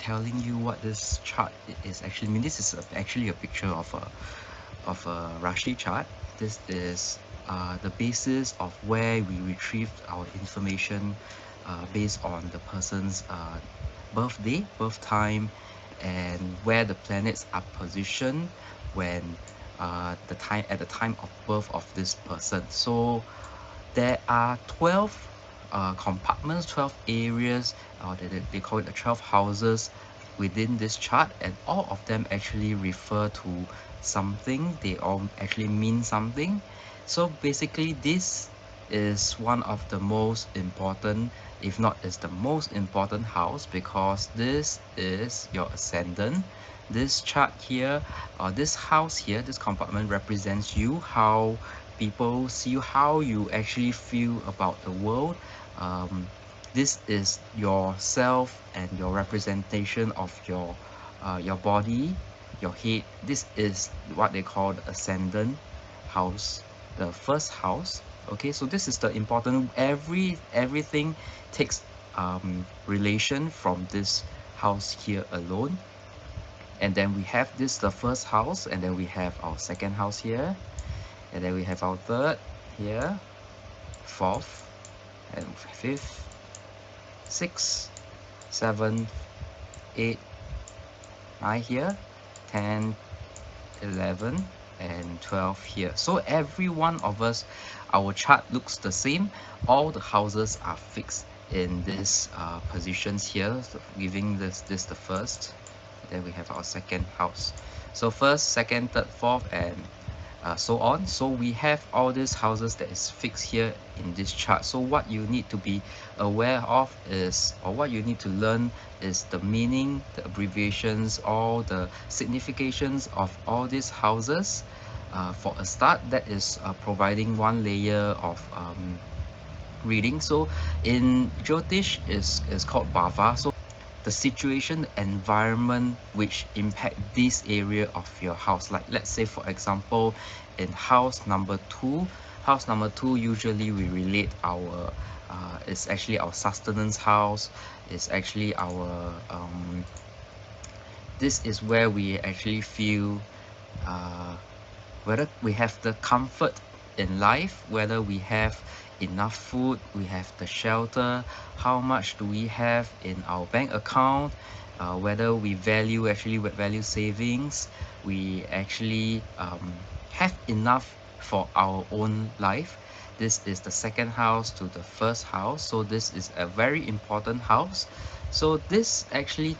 telling you what this chart is actually mean. This is actually a picture of a Rashi chart. This is the basis of where we retrieved our information based on the person's birthday, birth time, and where the planets are positioned when at the time of birth of this person. So there are 12 compartments, 12 areas, they call it the 12 houses within this chart, and all of them actually refer to something. They all actually mean something. So basically this is one of the most important, if not is the most important house, because this is your ascendant. This chart here, or this house here, this compartment represents you, how people see you, how you actually feel about the world. This is yourself and your representation of your body, your head. This is what they call the ascendant house, the first house. Okay, so this is the important, everything takes relation from this house here alone. And then we have this, the first house, and then we have our second house here, and then we have our third here, fourth and fifth, sixth, seventh, 8, 9 here, 10, 11 and 12 here. So every one of us, our chart looks the same. All the houses are fixed in this positions here, so giving this the first. Then we have our second house. So first, second, third, fourth, and so on. So we have all these houses that is fixed here in this chart. So what you need to be aware of is, or what you need to learn is the meaning, the abbreviations, all the significations of all these houses. For a start, that is providing one layer of reading. So in Jyotish is called bhava. So the situation, the environment which impact this area of your house. Like let's say for example, in house number 2, house number 2 usually we relate our it's actually our sustenance house. It's actually our this is where we actually feel whether we have the comfort in life, whether we have enough food, we have the shelter, how much do we have in our bank account, whether we value savings, we actually have enough for our own life. This is the second house to the first house, so this is a very important house. So this actually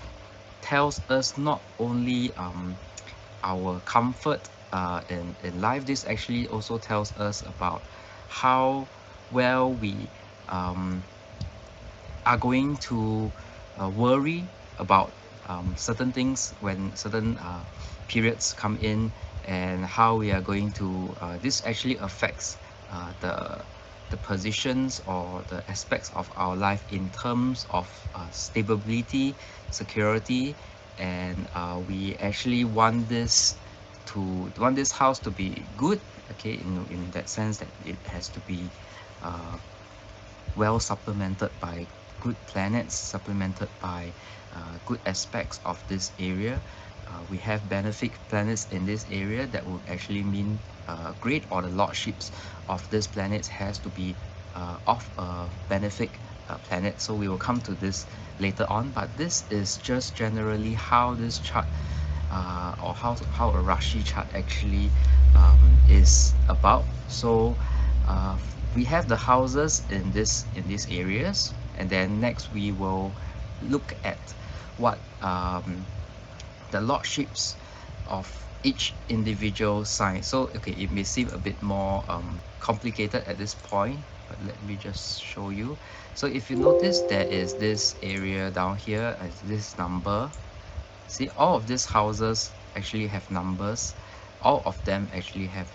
tells us not only our comfort in life. This actually also tells us about how well we are going to worry about certain things when certain periods come in, and how we are going to this actually affects the positions or the aspects of our life in terms of stability, security, and we actually want this house to be good. Okay, in that sense that it has to be well supplemented by good planets, supplemented by good aspects of this area. We have benefic planets in this area that would actually mean great, or the lordships of these planets has to be of a benefic planet. So we will come to this later on, but this is just generally how this chart or how a Rashi chart actually is about. So we have the houses in these areas, and then next we will look at what the lordships of each individual sign. So okay, it may seem a bit more complicated at this point, but let me just show you. So if you notice, there is this area down here as this number. See, all of these houses actually have numbers. All of them actually have.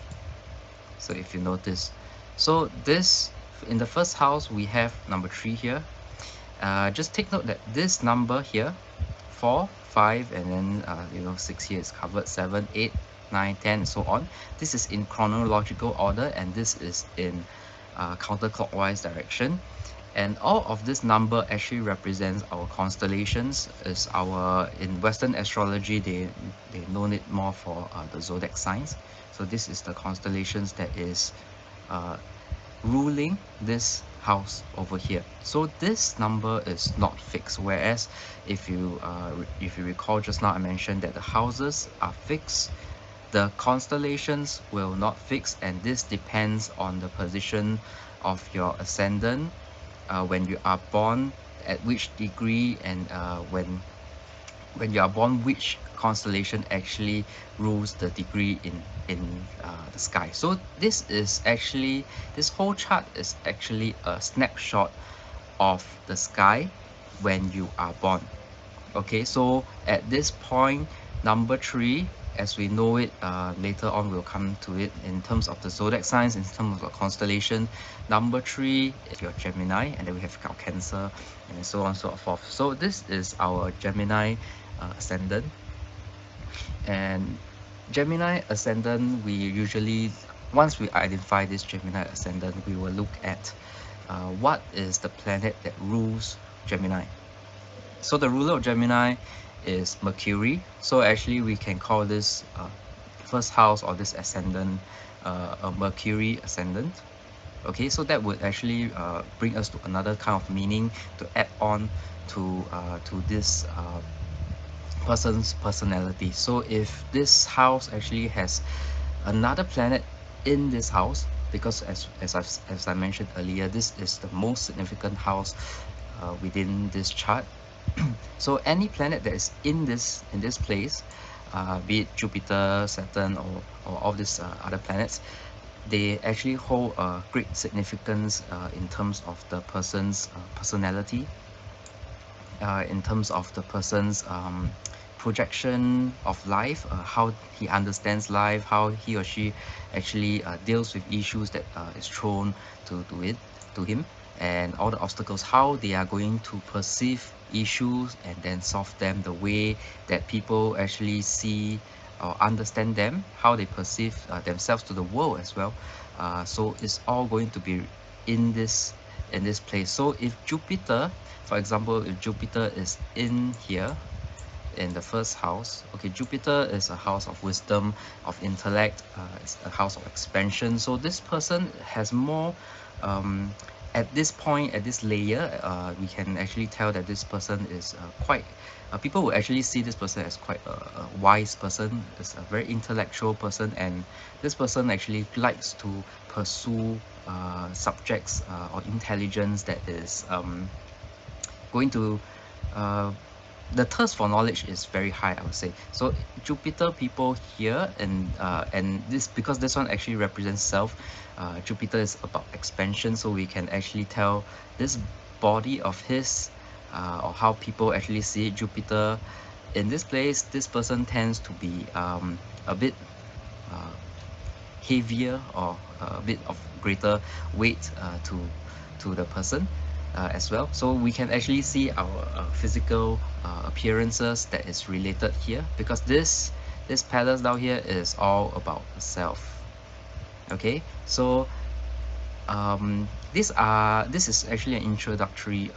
So if you notice, so this in the first house we have number 3 here. Just take note that this number here, 4, 5, and then 6 here is covered, 7, 8, 9, 10, and so on. This is in chronological order, and this is in counterclockwise direction. And all of this number actually represents our constellations. Is our in Western astrology, they known it more for the zodiac signs. So this is the constellations that is uh, ruling this house over here. So this number is not fixed, whereas if you recall just now, I mentioned that the houses are fixed, the constellations will not fix, and this depends on the position of your ascendant when you are born, at which degree, and when you are born, which constellation actually rules the degree in the sky. So this whole chart is actually a snapshot of the sky when you are born. Okay, so at this point, number 3, as we know it, later on we'll come to it in terms of the zodiac signs, in terms of the constellation. Number 3 is your Gemini, and then we have our Cancer, and so on and so forth. So this is our Gemini ascendant. And Gemini ascendant, we usually, once we identify this Gemini ascendant, we will look at what is the planet that rules Gemini. So the ruler of Gemini is Mercury. So actually we can call this first house or this ascendant a Mercury ascendant. Okay, so that would actually bring us to another kind of meaning to add on to this person's personality. So if this house actually has another planet in this house, because as I mentioned earlier, this is the most significant house within this chart. So any planet that is in this place, be it Jupiter, Saturn, or all these other planets, they actually hold a great significance in terms of the person's personality, in terms of the person's projection of life, how he understands life, how he or she actually deals with issues that is thrown to him, and all the obstacles, how they are going to perceive issues and then solve them, the way that people actually see or understand them, how they perceive themselves to the world as well. So it's all going to be in this place. So if Jupiter, for example, if Jupiter is in here in the first house, okay, Jupiter is a house of wisdom, of intellect, it's a house of expansion. So this person has more at this point, at this layer, we can actually tell that this person is quite people will actually see this person as quite a wise person, is a very intellectual person, and this person actually likes to pursue subjects or intelligence that is going to the thirst for knowledge is very high, I would say. So Jupiter people here, and this, because this one actually represents self, Jupiter is about expansion, so we can actually tell this body of his, or how people actually see it. Jupiter in this place, this person tends to be a bit heavier, or a bit of greater weight to the person as well. So we can actually see our physical appearances that is related here, because this palace down here is all about the self. Okay, so this is actually an introductory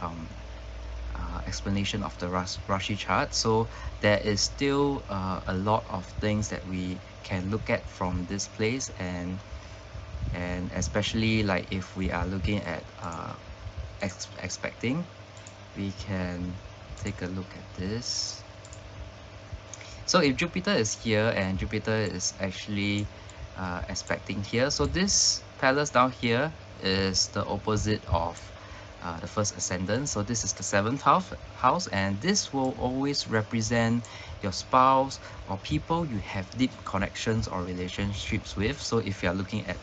explanation of the Rashi chart. So there is still a lot of things that we can look at from this place, and especially like if we are looking at expecting, we can take a look at this. So if Jupiter is here and Jupiter is actually expecting here, so this palace down here is the opposite of the first ascendant. So this is the 7th house, and this will always represent your spouse or people you have deep connections or relationships with. So if you are looking at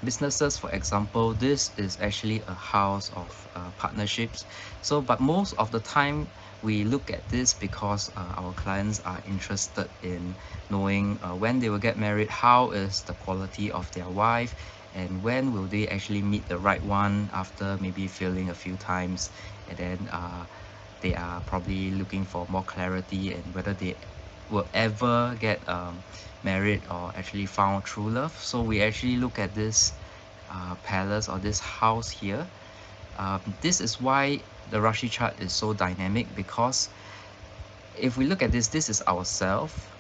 businesses, for example, this is actually a house of partnerships. So but most of the time we look at this because our clients are interested in knowing when they will get married, how is the quality of their wife, and when will they actually meet the right one after maybe failing a few times, and then they are probably looking for more clarity and whether they will ever get married or actually found true love. So we actually look at this palace or this house here This is why the Rashi chart is so dynamic, because if we look at this, this is ourself,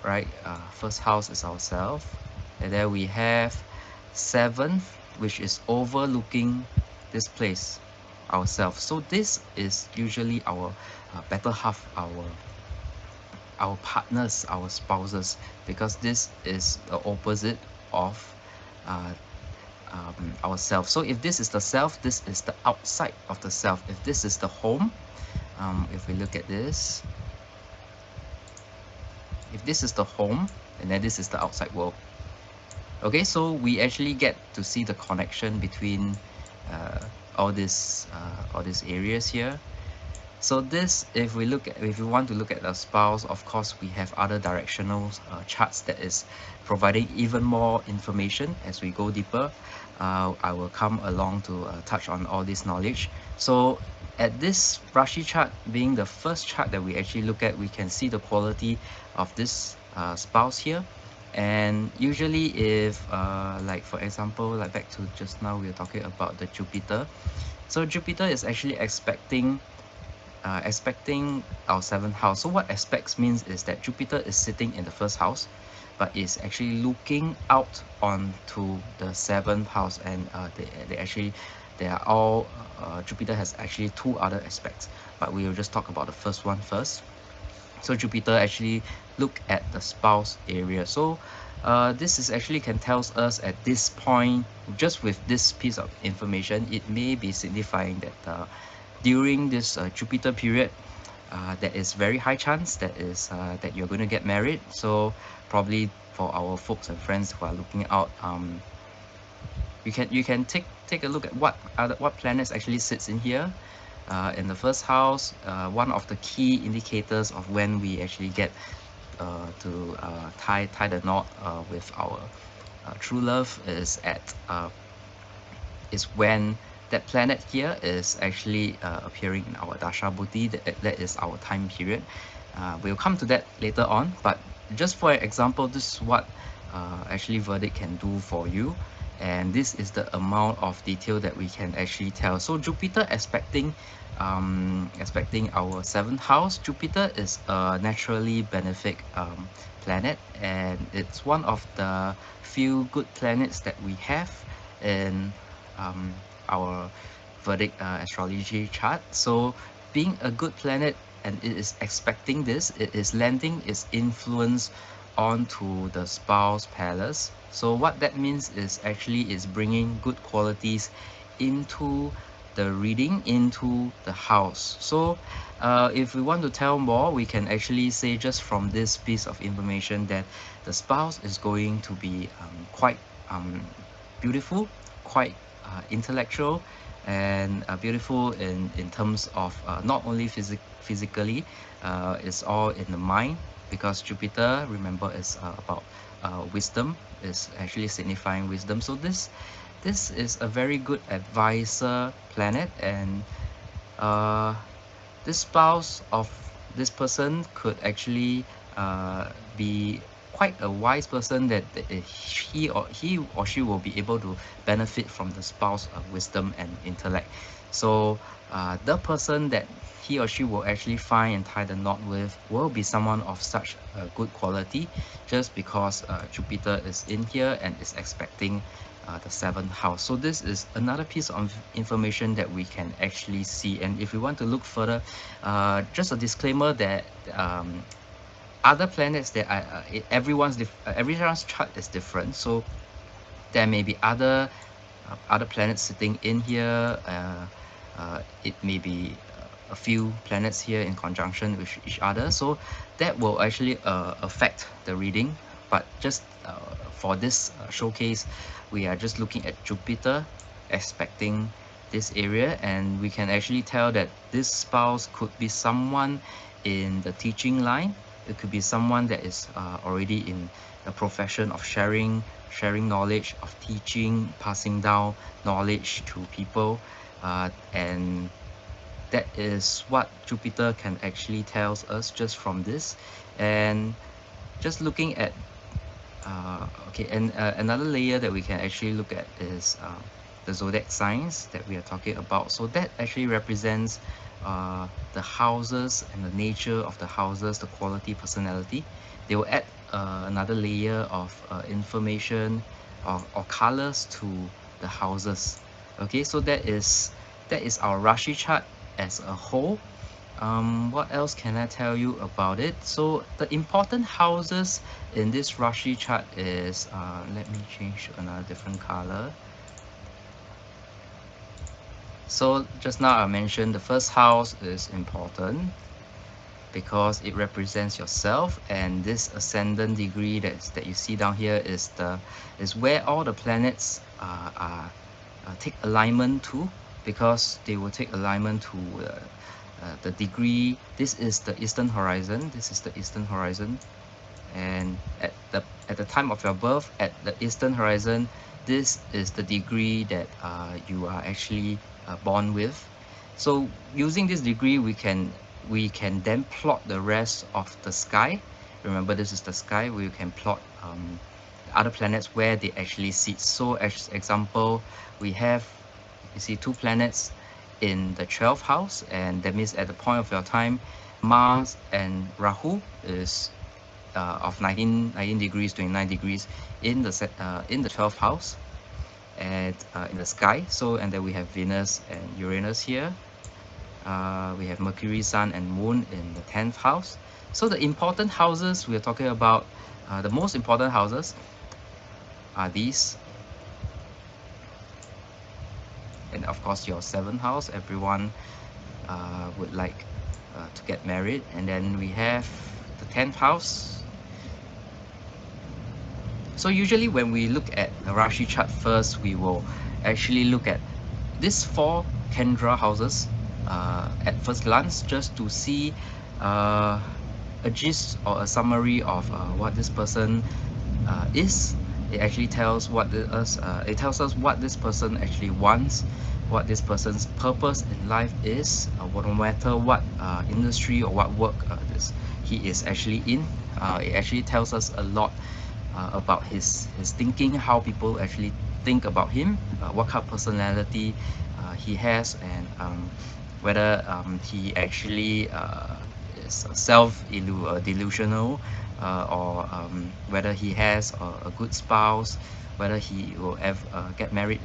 right? First house is ourself, and then we have seventh, which is overlooking this place, ourself. So this is usually our better half, our partners, our spouses, because this is the opposite of uh, ourselves. So if this is the self, this is the outside of the self. If this is the home, if we look at this, if this is the home, and then this is the outside world. Okay, so we actually get to see the connection between all these areas here. So this, if we want to look at the spouse, of course we have other directional charts that is providing even more information as we go deeper. I will come along to touch on all this knowledge. So at this Rashi chart being the first chart that we actually look at, we can see the quality of this spouse here. And usually if like for example, like back to just now, we were talking about the Jupiter. So Jupiter is actually expecting our seventh house. So what aspects means is that Jupiter is sitting in the first house, but is actually looking out onto the seventh house, and they are all Jupiter has actually two other aspects, but we will just talk about the first one first. So Jupiter actually look at the spouse area. So this is actually can tells us at this point, just with this piece of information, it may be signifying that during this Jupiter period, there is very high chance that you're going to get married. So probably for our folks and friends who are looking out, you can take a look at what planets actually sits in here. In the first house, one of the key indicators of when we actually get to tie the knot with our true love is when that planet here is actually appearing in our Dasha Buddhi. That is our time period. We'll come to that later on, but just for example, this is what actually Vedic can do for you, and this is the amount of detail that we can actually tell. So Jupiter aspecting our seventh house. Jupiter is a naturally benefic planet, and it's one of the few good planets that we have in our Vedic astrology chart. So being a good planet, and it is expecting this, it is landing its influence onto the spouse palace. So what that means is actually is bringing good qualities into the reading, into the house. So if we want to tell more, we can actually say just from this piece of information that the spouse is going to be quite beautiful, quite intellectual, and beautiful in terms of not only physically, it's all in the mind, because Jupiter, remember, is about wisdom, is actually signifying wisdom. So this is a very good advisor planet, and this spouse of this person could actually be quite a wise person, that he or she will be able to benefit from the spouse of wisdom and intellect. So the person that he or she will actually find and tie the knot with will be someone of such a good quality, just because Jupiter is in here and is expecting the seventh house. So this is another piece of information that we can actually see. And if we want to look further, just a disclaimer that other planets that everyone's chart is different. So there may be other planets sitting in here. It may be a few planets here in conjunction with each other. So that will actually affect the reading. But just for this showcase, we are just looking at Jupiter aspecting this area, and we can actually tell that this spouse could be someone in the teaching line. It could be someone that is already in the profession of sharing knowledge, of teaching, passing down knowledge to people, and that is what Jupiter can actually tells us just from this. And just looking at okay, and another layer that we can actually look at is the zodiac signs that we are talking about. So that actually represents the houses and the nature of the houses, the quality, personality. They will add another layer of information or colors to the houses. Okay, so that is our Rashi chart as a whole. What else can I tell you about it? So the important houses in this Rashi chart is, let me change to another different color. So just now I mentioned the first house is important because it represents yourself, and this ascendant degree that you see down here is where all the planets take alignment to, because they will take alignment to the degree. This is the eastern horizon. This is the eastern horizon, and at the time of your birth, at the eastern horizon, this is the degree that you are actually born with. So using this degree, we can then plot the rest of the sky. Remember, this is the sky. We can plot other planets where they actually sit. So as example, we have, you see, 2 planets in the 12th house, and that means at the point of your time, Mars and Rahu is of 19 degrees, 29 degrees in the 12th house, and in the sky. So, and then we have Venus and Uranus here. We have Mercury, Sun and Moon in the 10th house. So the important houses we are talking about, the most important houses are these. And of course your 7th house, everyone would like to get married. And then we have the 10th house. So usually when we look at the Rashi chart first, we will actually look at these 4 Kendra houses at first glance, just to see a gist or a summary of what this person is. It actually tells it tells us what this person actually wants, what this person's purpose in life is, no matter what industry or what work he is actually in. It actually tells us a lot about his thinking, how people actually think about him, what kind of personality he has, and whether he actually is delusional, or whether he has a good spouse, whether he will ever get married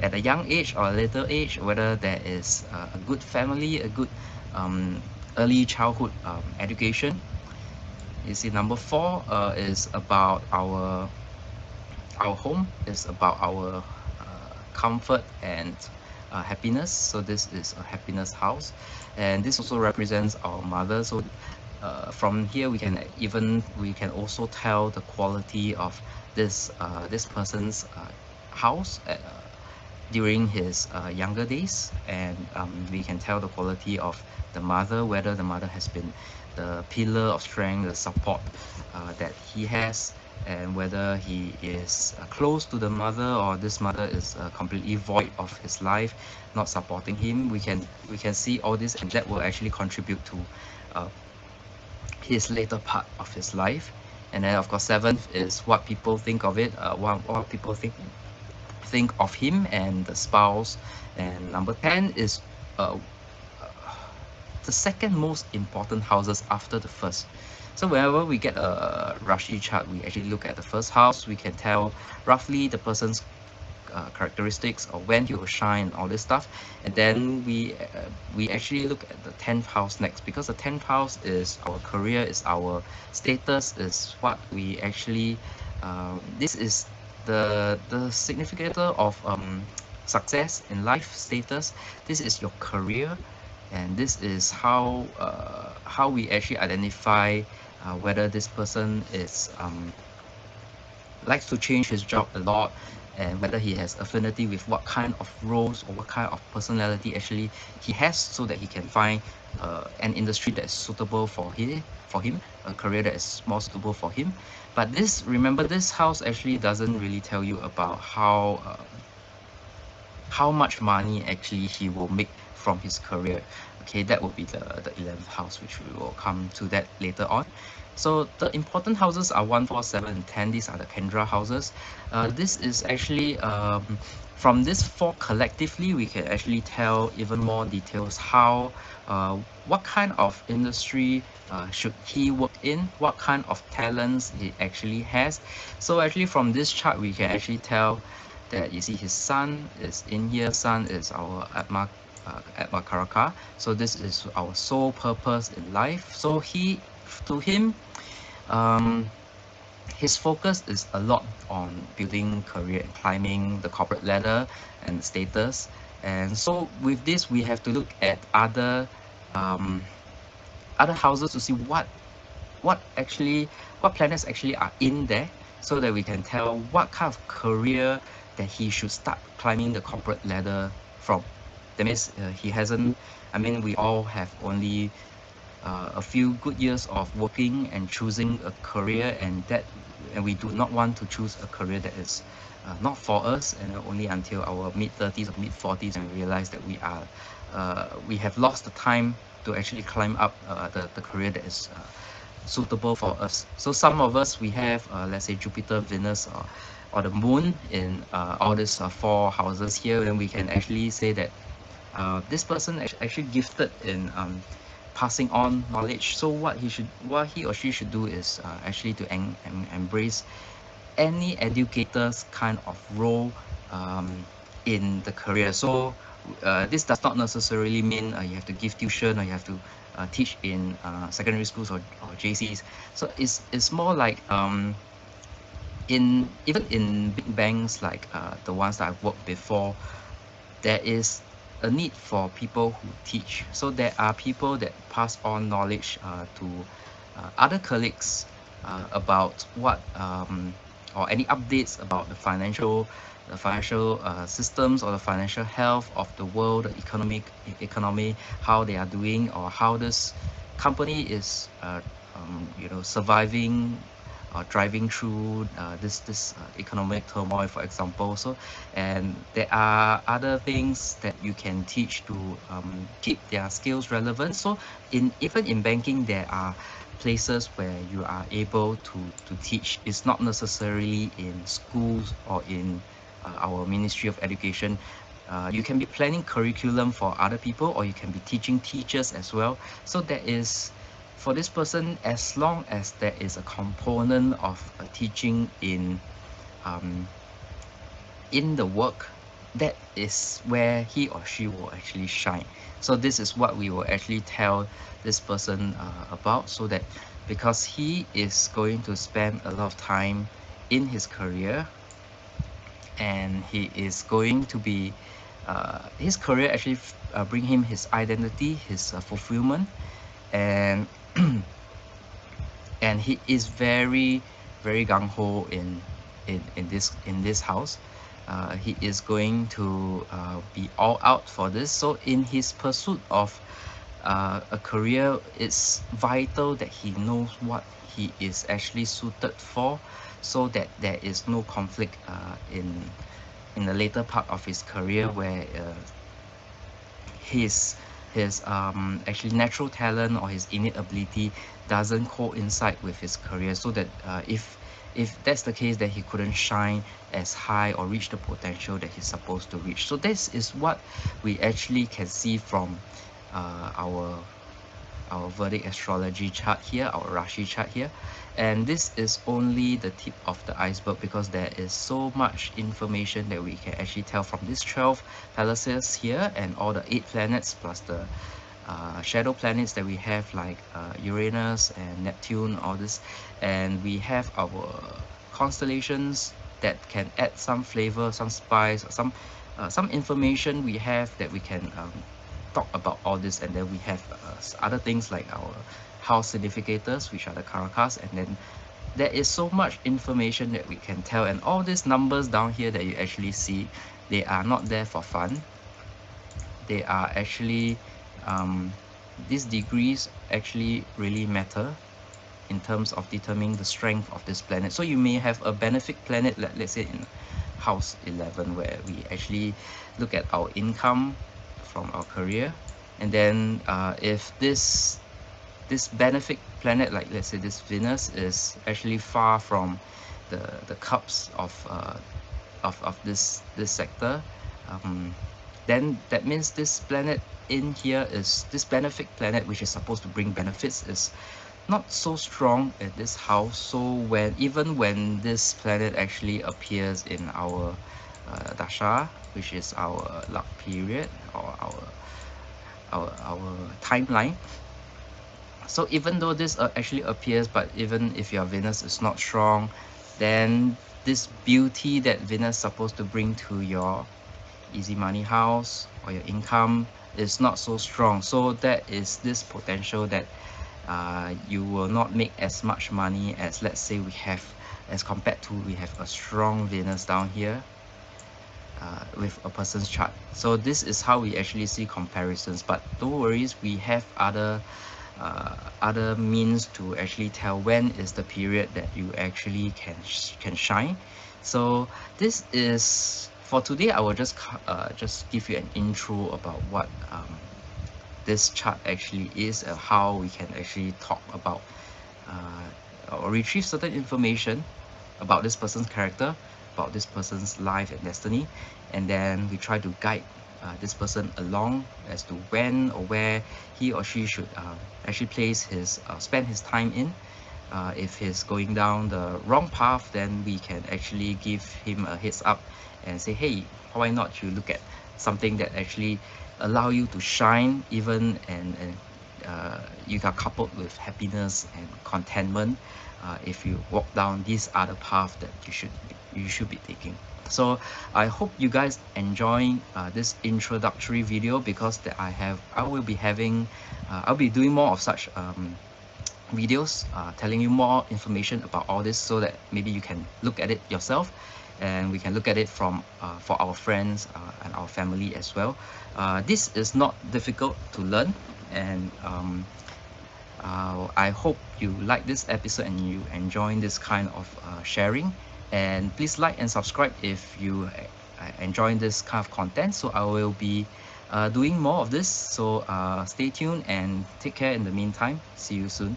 at a young age or a later age, whether there is a good family, a good early childhood education. You see, number 4 is about our home, is about our comfort and happiness. So this is a happiness house, and this also represents our mother. So from here we can also tell the quality of this person's house during his younger days, and we can tell the quality of the mother, whether the mother has been the pillar of strength, the support that he has, and whether he is close to the mother, or this mother is completely void of his life, not supporting him. We can see all this, and that will actually contribute to his later part of his life. And then of course 7th is what people think of it, what people think of him and the spouse. And number 10 is the second most important houses after the first. So whenever we get a Rashi chart, we actually look at the first house. We can tell roughly the person's characteristics, or when he will shine, all this stuff. And then we actually look at the 10th house next, because the 10th house is our career, is our status, is what we actually this is the significator of success in life, status. This is your career, and this is how we actually identify whether this person is likes to change his job a lot, and whether he has affinity with what kind of roles or what kind of personality actually he has, so that he can find an industry that is suitable for him, a career that is more suitable for him. But remember, this house actually doesn't really tell you about how much money actually he will make from his career. Okay, that would be the 11th house, which we will come to that later on. So the important houses are 1, 4, 7, and 10. These are the Kendra houses. This is actually from this 4 collectively, we can actually tell even more details how what kind of industry should he work in, what kind of talents he actually has. So actually from this chart, we can actually tell that you see his sun is in here. Sun is our Atma Karaka. So this is our sole purpose in life. So to him, um, his focus is a lot on building career and climbing the corporate ladder and status. And so with this, we have to look at um, other houses to see what planets actually are in there, so that we can tell what kind of career that he should start climbing the corporate ladder from. That means he hasn't. I mean, we all have only a few good years of working and choosing a career, and we do not want to choose a career that is not for us, and only until our mid-30s or mid-40s and realize that we have lost the time to actually climb up the career that is suitable for us. So some of us, we have let's say Jupiter, Venus, or the moon in all these 4 houses here, then we can actually say that this person actually gifted in passing on knowledge. So what he or she should do is actually to embrace any educator's kind of role in the career. So this does not necessarily mean you have to give tuition, or you have to teach in secondary schools or JCs. So it's more like even in big banks like the ones that I've worked before, there is a need for people who teach. So there are people that pass on knowledge to other colleagues about what or any updates about the financial systems, or the financial health of the world, the economy, how they are doing, or how this company is surviving or driving through this economic turmoil, for example. So, and there are other things that you can teach to keep their skills relevant. So even in banking, there are places where you are able to teach. It's not necessarily in schools or in our Ministry of Education. You can be planning curriculum for other people, or you can be teaching teachers as well. So there is, for this person, as long as there is a component of teaching in the work, that is where he or she will actually shine. So this is what we will actually tell this person about, so that because he is going to spend a lot of time in his career, and he is going to be his career actually bring him his identity, his fulfillment, and and he is very gung-ho in this house. He is going to be all out for this. So in his pursuit of a career, it's vital that he knows what he is actually suited for, so that there is no conflict in the later part of his career, where his actually natural talent or his innate ability doesn't coincide with his career, so that if that's the case, that he couldn't shine as high or reach the potential that he's supposed to reach. So this is what we actually can see from our Vedic astrology chart here, our Rashi chart here. And this is only the tip of the iceberg, because there is so much information that we can actually tell from these 12 palaces here, and all the 8 planets plus the shadow planets that we have, like Uranus and Neptune, all this. And we have our constellations that can add some flavor, some spice, some information we have that we can talk about all this. And then we have other things like our house significators, which are the karakas. And then there is so much information that we can tell, and all these numbers down here that you actually see, they are not there for fun. They are actually these degrees actually really matter in terms of determining the strength of this planet. So you may have a benefic planet, let's say in house 11, where we actually look at our income from our career. And then if this this benefic planet, like let's say this Venus, is actually far from the cups of this sector, then that means this planet in here is this benefic planet, which is supposed to bring benefits, is not so strong in this house. So even when this planet actually appears in our dasha, which is our luck period, or our timeline, so even though this actually appears, but even if your Venus is not strong, then this beauty that Venus is supposed to bring to your easy money house or your income is not so strong. So that is this potential that you will not make as much money as, let's say, as compared to we have a strong Venus down here with a person's chart. So this is how we actually see comparisons, but don't worry, we have other means to actually tell when is the period that you actually can shine. So this is for today. I will just give you an intro about what this chart actually is, and how we can actually talk about or retrieve certain information about this person's character, about this person's life and destiny, and then we try to guide this person along as to when or where he or she should actually spend his time in. If he's going down the wrong path, then we can actually give him a heads up and say, hey, why not you look at something that actually allow you to shine, even and you are coupled with happiness and contentment if you walk down this other path that you should be taking. So I hope you guys enjoying this introductory video, because I'll be doing more of such videos telling you more information about all this, so that maybe you can look at it yourself, and we can look at it from for our friends and our family as well. This is not difficult to learn, and I hope you like this episode and you enjoy this kind of sharing. And please like and subscribe if you enjoy this kind of content. So I will be doing more of this. So stay tuned and take care in the meantime. See you soon.